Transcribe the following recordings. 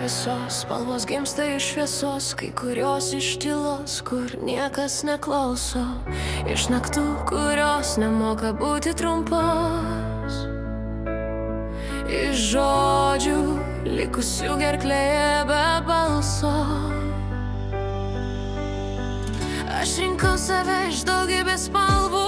visos spalvos gimsta iš šviesos, kai kurios iš tylos, kur niekas neklauso, iš naktų, kurios nemoka būti trumpos, iš žodžių likusių gerklėje be balso. Aš rinkau save iš daugybės spalvų,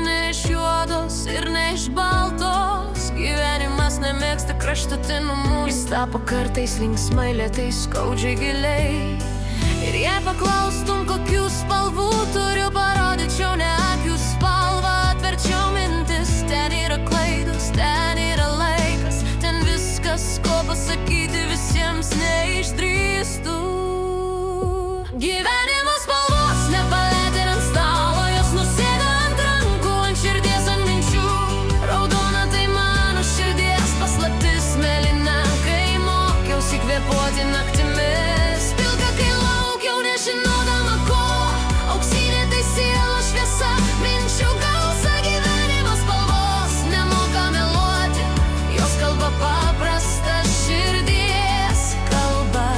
ne iš juodos ir ne iš baltos. Gyvenimas nemėgsta kraštutinumų, jis tapo kartais linksmai, lėtai, skaudžiai, giliai. Ir jei paklaustum, kokių spalvų turiu, parodyčiau ne akių spalvą, atverčiau mintis. Ten yra klaidos, ten yra laikas, ten viskas, ko pasakyti visiems neišdrįstu. Gyvenimo spalvos nepalėtė ant stalo, jos nusėda ant rankų, ant širdies, ant minčių. Raudona tai mano širdies paslaptis, mėlyna, kai mokiausi kvėpuoti naktimis. Pilka, kai laukiau, nežinodama ko, auksinė tai sielos šviesa, minčių gausa. Gyvenimo spalvos nemoka meluoti, jos kalba paprasta, širdies kalba.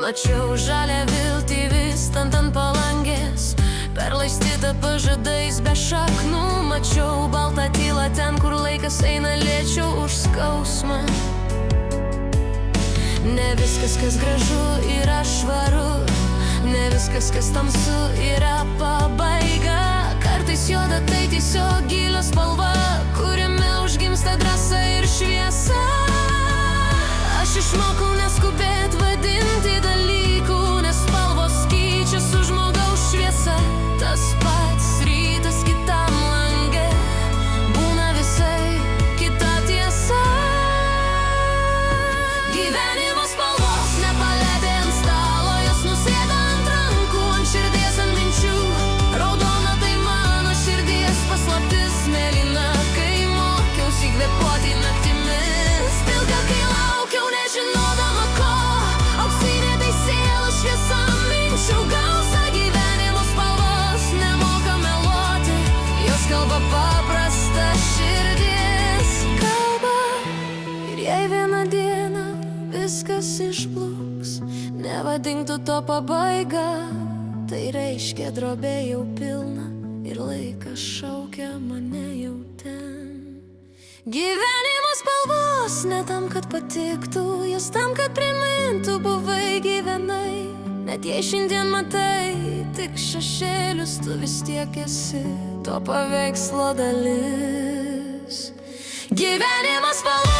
Mačiau žalę viltį vystant ant palangės, perlaistytą pažadais be šaknų. Mačiau baltą tylą ten, kur laikas eina lėčiau už skausmą. Ne viskas, kas gražu, yra švaru, ne viskas, kas tamsu, yra pabaiga. Kartais juoda tai tiesiog gilio spalva, kuriame užgimsta drąsa ir šviesa. Aš išmokau neskubėt vadinti dalykų, nes spalvos keičia su žmogaus šviesa. Tas pats rytas kitam lange, būna visai kita tiesa. Gyvenimo spalvos nepalėtė ant stalo, jos nusėda ant rankų, ant širdies, ant minčių. Raudona tai mano širdies paslaptis, mėlyna, kai mokiausi kvėpuoti naktimis. Pilka, kai laukiau, nežinodama ko, auksinė tai sielos šviesa, minčių gausa. Gyvenimo spalvos nemoka meluoti, jos kalba paprasta, širdies kalba. Ir jei vieną dieną viskas išbluks, nevadink tu to pabaiga, tai reiškia drobė jau pilna ir laikas šaukia mane jau ten. Gyvenimo spalvos ne tam, kad patiktų, jos tam, kad primintų, buvai, gyvenai. Net jei šiandien matai tik šešėlius, tu vis tiek esi to paveikslo dalis. Gyvenimo spalvos